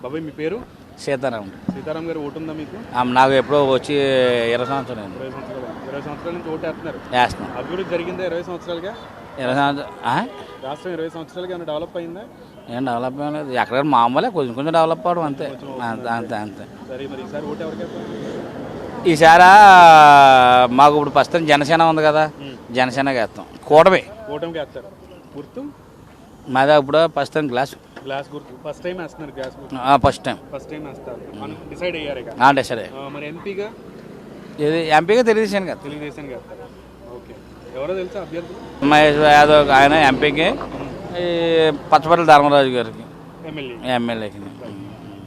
బాబాయ్ మీ పేరు? సీతారాం. సీతారాం గారు ఓటు ఉందా మీకు? నాకు ఎప్పుడో వచ్చి 20 సంవత్సరాలు 20 సంవత్సరాల నుంచి ఓటు వేస్తున్నారు. వేస్తున్నాం. అభివృద్ధి జరిగిందా 20 సంవత్సరాలుగా? 20 సంవత్సరాలు రాష్ట్రం 20 సంవత్సరాలుగా ఏమైనా డెవలప్ అయిందా? ఏం డెవలప్ ఏం లేదు, ఎక్కడ మామూలే, కొంచెం కొంచెం డెవలప్ అవడం అంతే. అంతే అంతే. సరే, మరి ఈసారి ఓటు ఎవరికి వేస్తారు? ఈసారా మాకు ఇప్పుడు ప్రస్తుతం జనసేన ఉంది కదా, జనసేనకి వేస్తాం. కూటమికి వేస్తారు. గుర్తు మాదా ఇప్పుడు ప్రస్తుతం గ్లాస్ గుర్తు. ఫస్ట్ టైం వేస్తున్నారు గ్లాస్ గుర్తు. ఫస్ట్ టైం వేస్తారు. డిసైడ్ అయ్యారు ఇక. సరే. మరి ఎంపీగా తెలుగుదేశానికి వేస్తాం. తెలుగుదేశానికి వేస్తారు. ఓకే, ఎవరో తెలుసా అభ్యర్థులు? మహేష్ యాదవ్ ఆయన ఎంపీకి, ఈ పచ్చపల్లి ధర్మరాజు గారికి ఎమ్మెల్యేకి.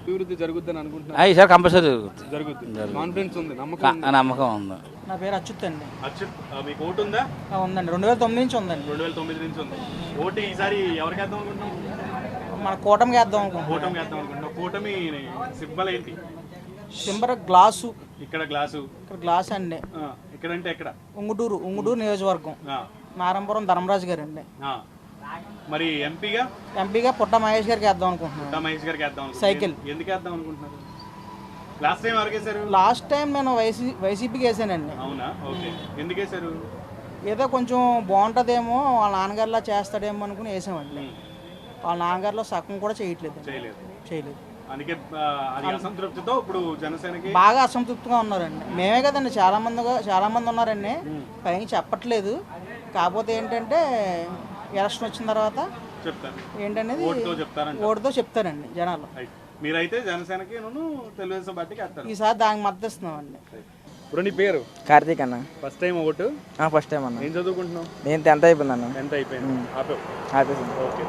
అభివృద్ధి జరుగుద్దని అనుకుంటున్నా. ఈసారి కంపల్సరీ జరుగుతుంది. కాన్ఫిడెన్స్ ఉంది, నమ్మకం ఉంది. నా పేరు అచ్యుత్ అండి. అచ్యుత్, మీకు ఓటు ఉందా? ఉందండి, 2009 నుంచి ఉందండి. 2009 నుంచి ఉంది. ఓటు ఈసారి ఎవరికి వేద్దాం అనుకుంటున్నాం? మన కూటమికి వేద్దాం అనుకుంటున్నాం. కూటమికి వేద్దాం అనుకుంటున్నాం. కూటమి సింబల్ ఏంటి? Symbol glass. ఇక్కడ గ్లాసు. ఇక్కడ గ్లాస్ అండి. ఇక్కడ అంటే ఎక్కడ? ఉంగుటూరు నియోజకవర్గం, నారంపురం ధర్మరాజు గారు అండి. మరి ఎంపీగా పుట్ట మహేష్ గారికి వేద్దాం అనుకుంటున్నాను. సైకిల్. ఎందుకు వేద్దాం అనుకుంటున్నారు? లాస్ట్ టైం ఎవరికి వేశారు? లాస్ట్ టైం నేను వైసీపీకి వేసానండి. అవునా? ఓకే, ఎందుకు వేశారు? ఏదో కొంచెం బాగుంటుందేమో, వాళ్ళ నాన్నగారిలా చేస్తాడేమో అనుకుని వేసామండి. వాళ్ళ నాన్నగారిలో సగం కూడా చేయలేదు. అందుకే అది అసంతృప్తితో ఇప్పుడు జనసేనకి బాగా అసంతృప్తిగా ఉన్నారండి. మేమే కదండి, చాలా మంది ఉన్నారండి, పైన చెప్పట్లేదు. కాకపోతే ఏంటంటే ఎలక్షన్ వచ్చిన తర్వాత ఏంటనేది ఓటుతో చెప్తారండి జనాలు. మీరైతే జనసేనకి తెలుగుదేశం పార్టీకి వేస్తారు. ఈసారి దానికి మద్దతు ఇస్తున్నామండి. ఇప్పుడు నీ పేరు? కార్తీక్ అన్న. First time vote? First time అన్న. ఏం చదువుకుంటున్నావు? నేను 10th అయిపోయింది అన్న. 10th అయిపోయింది. ఆపేసి. ఓకే,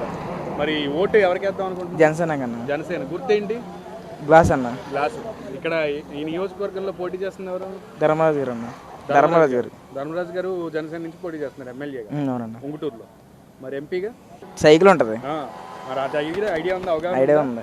మరి ఓటు ఎవరికి వేద్దాం అనుకుంటున్నావు? జనసేన అన్న. జనసేన. గుర్తేంటి? గ్లాస్ అన్న. గ్లాస్. ఇక్కడ ఈ నియోజకవర్గంలో పోటీ చేస్తున్న ఎవరు? ధర్మరాజు గారు అన్న. ధర్మరాజు గారు జనసేన నుంచి పోటీ చేస్తున్నారు ఎమ్మెల్యేగా. అవునన్న. ఉంగుటూరులో. మరి ఎంపీగా సైకిల్ ఉంటుంది. మరి ఐడియా ఉందా? ఐడియా ఉంది.